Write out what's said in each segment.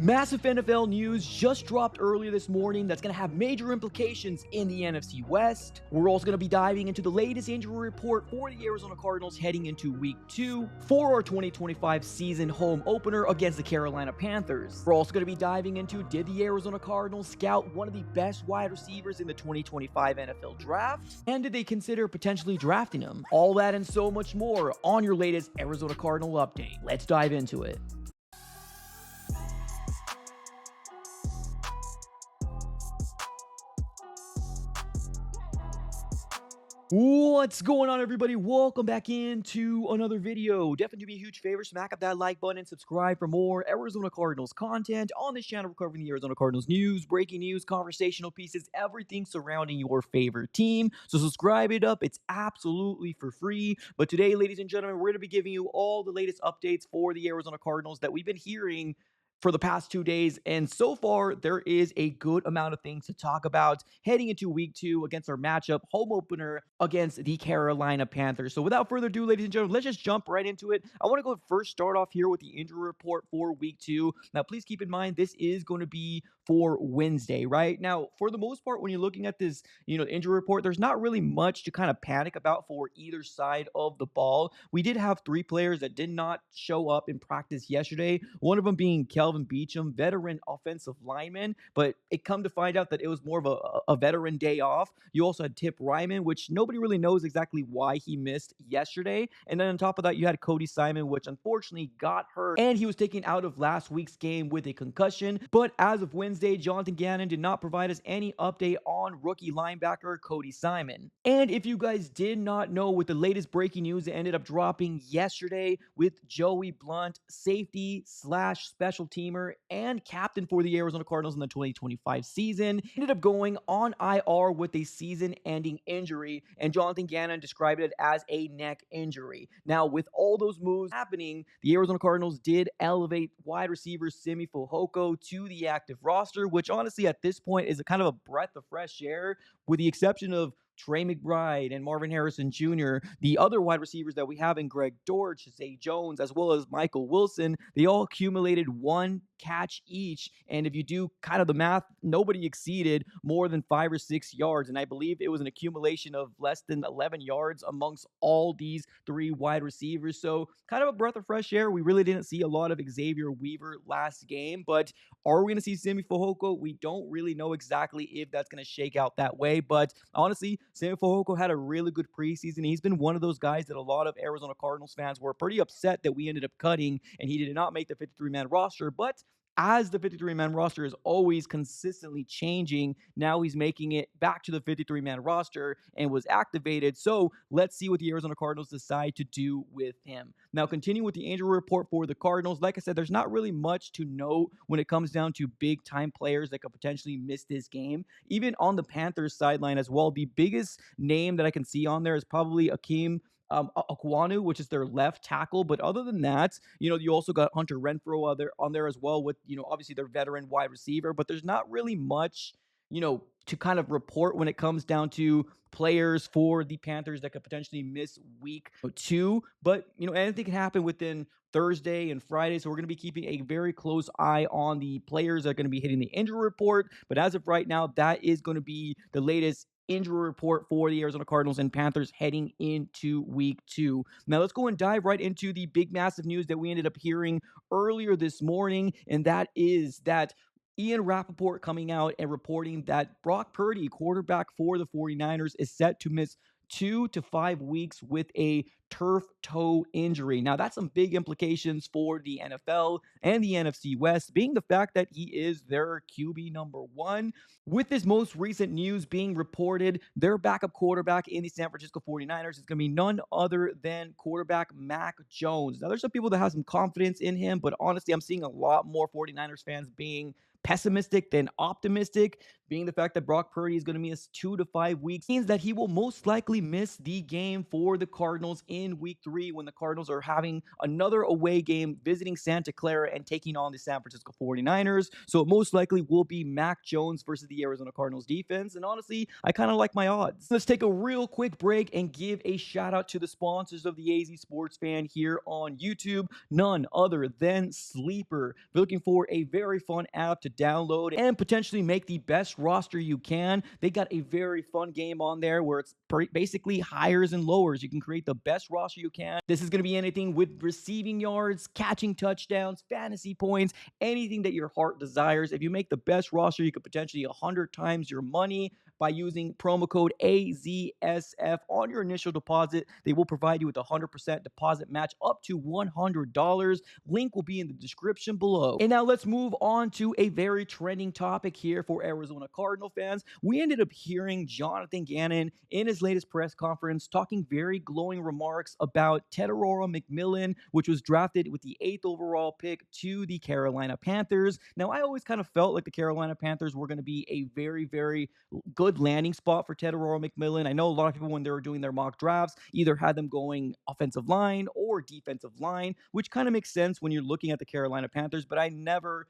Massive NFL news just dropped earlier this morning that's going to have major implications in the NFC West. We're also going to be diving into the latest injury report for the Arizona Cardinals heading into Week 2 for our 2025 season home opener against the Carolina Panthers. We're also going to be diving into, did the Arizona Cardinals scout one of the best wide receivers in the 2025 NFL Draft? And did they consider potentially drafting him? All that and so much more on your latest Arizona Cardinal update. Let's dive into it. What's going on, everybody? Welcome back into another video. Definitely do me a huge favor, smack up that like button and subscribe for more Arizona Cardinals content on this channel. We're covering the Arizona Cardinals news, breaking news, conversational pieces, everything surrounding your favorite team. So subscribe it up. It's absolutely for free. But today, ladies and gentlemen, we're going to be giving you all the latest updates for the Arizona Cardinals that we've been hearing for the past 2 days. And so far, there is a good amount of things to talk about heading into Week 2 against our matchup, home opener against the Carolina Panthers. So without further ado, ladies and gentlemen, let's just jump right into it. I want to go first start off here with the injury report for Week 2. Now, please keep in mind, this is going to be for Wednesday, right? Now, for the most part, when you're looking at this, injury report, there's not really much to kind of panic about for either side of the ball. We did have 3 players that did not show up in practice yesterday, one of them being Kelvin Beachum, veteran offensive lineman, but it come to find out that it was more of a veteran day off. You also had Tip Ryman, which nobody really knows exactly why he missed yesterday. And then on top of that, you had Cody Simon, which unfortunately got hurt, and he was taken out of last week's game with a concussion. But as of Wednesday, Jonathan Gannon did not provide us any update on rookie linebacker Cody Simon. And if you guys did not know, with the latest breaking news that ended up dropping yesterday with Joey Blount, safety / special teamer and captain for the Arizona Cardinals in the 2025 season, ended up going on IR with a season-ending injury, and Jonathan Gannon described it as a neck injury. Now, with all those moves happening, the Arizona Cardinals did elevate wide receiver Simi Fehoko to the active roster, which honestly at this point is a kind of a breath of fresh air, with the exception of Trey McBride and Marvin Harrison Jr., the other wide receivers that we have in Greg Dortch, Zay Jones, as well as Michael Wilson, they all accumulated 1 catch each. And if you do kind of the math, nobody exceeded more than 5 or 6 yards. And I believe it was an accumulation of less than 11 yards amongst all these 3 wide receivers. So kind of a breath of fresh air. We really didn't see a lot of Xavier Weaver last game, but are we going to see Simi Fehoko? We don't really know exactly if that's going to shake out that way. But honestly, Simi Fehoko had a really good preseason. He's been one of those guys that a lot of Arizona Cardinals fans were pretty upset that we ended up cutting, and he did not make the 53-man roster. But as the 53-man roster is always consistently changing, now he's making it back to the 53-man roster and was activated. So let's see what the Arizona Cardinals decide to do with him. Now, continuing with the injury report for the Cardinals, like I said, there's not really much to note when it comes down to big-time players that could potentially miss this game. Even on the Panthers sideline as well, the biggest name that I can see on there is probably Akeem Akwanu, which is their left tackle. But other than that, you also got Hunter Renfrow on there as well with, obviously their veteran wide receiver. But there's not really much, to kind of report when it comes down to players for the Panthers that could potentially miss Week 2. But, anything can happen within Thursday and Friday. So we're going to be keeping a very close eye on the players that are going to be hitting the injury report. But as of right now, that is going to be the latest injury report for the Arizona Cardinals and Panthers heading into Week 2. Now let's go and dive right into the big massive news that we ended up hearing earlier this morning, and that is that Ian Rappaport coming out and reporting that Brock Purdy, quarterback for the 49ers, is set to miss 2 to 5 weeks with a turf toe injury. Now, that's some big implications for the NFL and the NFC West, being the fact that he is their QB number 1. With this most recent news being reported, their backup quarterback in the San Francisco 49ers is going to be none other than quarterback Mac Jones. Now, there's some people that have some confidence in him, but honestly, I'm seeing a lot more 49ers fans being pessimistic than optimistic, being the fact that Brock Purdy is going to miss 2 to 5 weeks means that he will most likely miss the game for the Cardinals in in week 3 when the Cardinals are having another away game visiting Santa Clara and taking on the San Francisco 49ers. So it most likely will be Mac Jones versus the Arizona Cardinals defense. And honestly, I kind of like my odds. Let's take a real quick break and give a shout out to the sponsors of the AZ Sports Fan here on YouTube. None other than Sleeper. If you're looking for a very fun app to download and potentially make the best roster you can, they got a very fun game on there where it's basically hires and lowers. You can create the best roster you can. This is going to be anything with receiving yards, catching touchdowns, fantasy points, anything that your heart desires. If you make the best roster, you could potentially 100 times your money by using promo code AZSF on your initial deposit. They will provide you with a 100% deposit match up to $100. Link will be in the description below. And now let's move on to a very trending topic here for Arizona Cardinal fans. We ended up hearing Jonathan Gannon in his latest press conference talking very glowing remarks about Tetairoa McMillan, which was drafted with the 8th overall pick to the Carolina Panthers. Now, I always kind of felt like the Carolina Panthers were going to be a very, very good landing spot for Tetairoa McMillan. I know a lot of people, when they were doing their mock drafts, either had them going offensive line or defensive line, which kind of makes sense when you're looking at the Carolina Panthers, but I never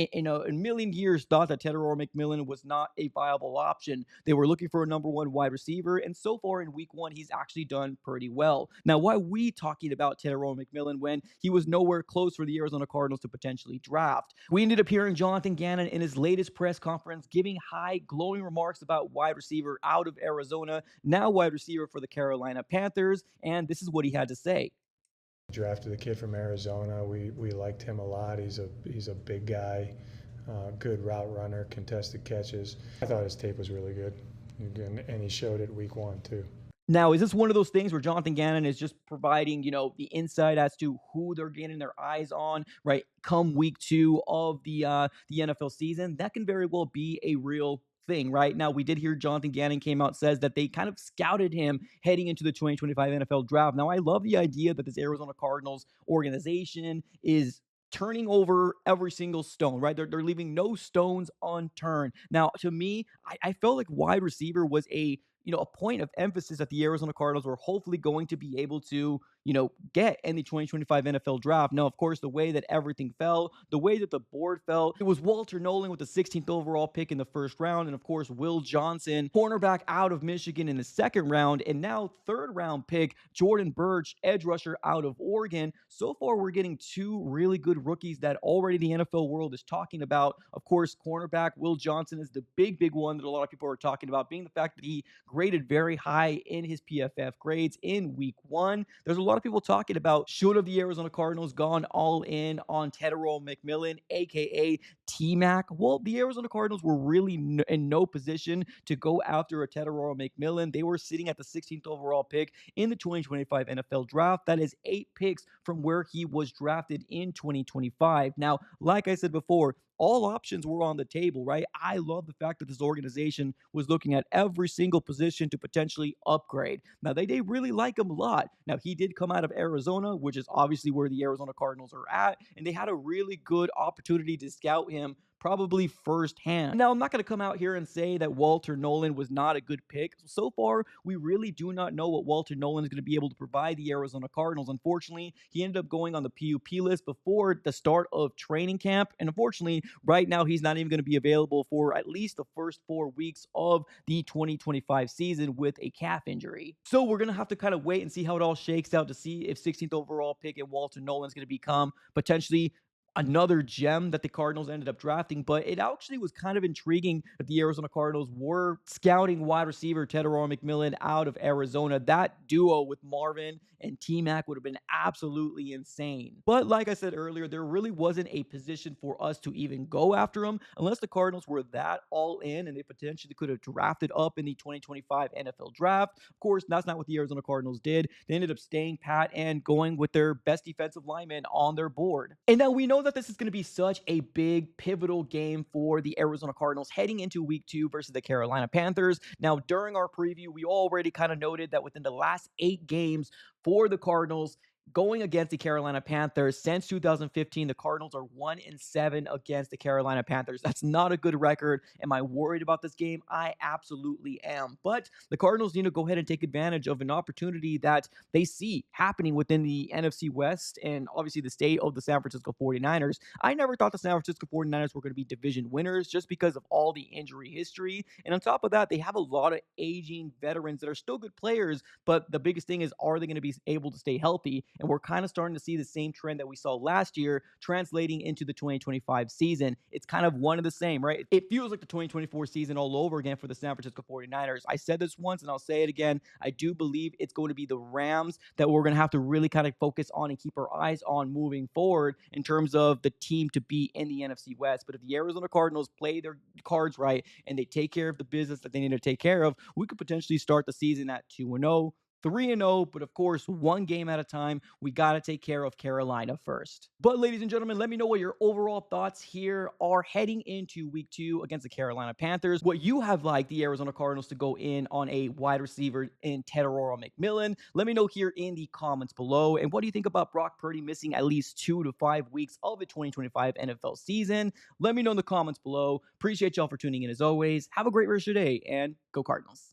in a million years thought that Tetairoa McMillan was not a viable option. They were looking for a number 1 wide receiver, and so far in week 1, he's actually done pretty well. Now, why are we talking about Tetairoa McMillan when he was nowhere close for the Arizona Cardinals to potentially draft? We ended up hearing Jonathan Gannon in his latest press conference giving high, glowing remarks about wide receiver out of Arizona, now wide receiver for the Carolina Panthers, and this is what he had to say. Drafted a kid from Arizona. We liked him a lot. He's a big guy, good route runner, contested catches. I thought his tape was really good, and he showed it week 1 too. Now, is this one of those things where Jonathan Gannon is just providing, the insight as to who they're getting their eyes on, right, come week 2 of the NFL season? That can very well be a real thing, right? Now, we did hear Jonathan Gannon came out, says that they kind of scouted him heading into the 2025 NFL draft. Now, I love the idea that this Arizona Cardinals organization is turning over every single stone, right? They're leaving no stones unturned. Now, to me, I felt like wide receiver was a point of emphasis that the Arizona Cardinals were hopefully going to be able to, get in the 2025 NFL draft. Now, of course, the way that everything fell, the way that the board fell, it was Walter Nolan with the 16th overall pick in the first round. And of course, Will Johnson, cornerback out of Michigan in the second round. And now 3rd round pick, Jordan Burch, edge rusher out of Oregon. So far, we're getting 2 really good rookies that already the NFL world is talking about. Of course, cornerback Will Johnson is the big one that a lot of people are talking about, being the fact that he graded very high in his PFF grades in week 1. There's a lot of people talking about, should have the Arizona Cardinals gone all in on Tetairoa McMillan, aka T-Mac? Well, the Arizona Cardinals were really in no position to go after a Tetairoa McMillan. They were sitting at the 16th overall pick in the 2025 NFL draft. That is 8 picks from where he was drafted in 2025. Now, like I said before, all options were on the table, right? I love the fact that this organization was looking at every single position to potentially upgrade. Now, they really like him a lot. Now, he did come out of Arizona, which is obviously where the Arizona Cardinals are at, and they had a really good opportunity to scout him probably firsthand. Now, I'm not going to come out here and say that Walter Nolan was not a good pick. So far, we really do not know what Walter Nolan is going to be able to provide the Arizona Cardinals. Unfortunately, he ended up going on the PUP list before the start of training camp. And unfortunately, right now, he's not even going to be available for at least the first 4 weeks of the 2025 season with a calf injury. So we're going to have to kind of wait and see how it all shakes out to see if 16th overall pick and Walter Nolan is going to become potentially another gem that the Cardinals ended up drafting. But it actually was kind of intriguing that the Arizona Cardinals were scouting wide receiver Tetairoa McMillan out of Arizona. That duo with Marvin and T-Mac would have been absolutely insane. But like I said earlier, there really wasn't a position for us to even go after him unless the Cardinals were that all in and they potentially could have drafted up in the 2025 NFL draft. Of course, that's not what the Arizona Cardinals did. They ended up staying pat and going with their best defensive lineman on their board. And now we know that this is going to be such a big, pivotal game for the Arizona Cardinals heading into week 2 versus the Carolina Panthers. Now, during our preview, we already kind of noted that within the last 8 games for the Cardinals, going against the Carolina Panthers. Since 2015, the Cardinals are 1-7 against the Carolina Panthers. That's not a good record. Am I worried about this game? I absolutely am. But the Cardinals need to go ahead and take advantage of an opportunity that they see happening within the NFC West and obviously the state of the San Francisco 49ers. I never thought the San Francisco 49ers were going to be division winners just because of all the injury history. And on top of that, they have a lot of aging veterans that are still good players, but the biggest thing is, are they going to be able to stay healthy? And we're kind of starting to see the same trend that we saw last year translating into the 2025 season. It's kind of one of the same, right? It feels like the 2024 season all over again for the San Francisco 49ers. I said this once and I'll say it again. I do believe it's going to be the Rams that we're going to have to really kind of focus on and keep our eyes on moving forward in terms of the team to beat in the NFC West. But if the Arizona Cardinals play their cards right and they take care of the business that they need to take care of, we could potentially start the season at 2-0. 3-0, but of course, one game at a time. We got to take care of Carolina first. But ladies and gentlemen, let me know what your overall thoughts here are heading into week 2 against the Carolina Panthers. What you have liked the Arizona Cardinals to go in on a wide receiver in Tetairoa McMillan. Let me know here in the comments below. And what do you think about Brock Purdy missing at least 2 to 5 weeks of the 2025 NFL season? Let me know in the comments below. Appreciate y'all for tuning in as always. Have a great rest of your day and go Cardinals.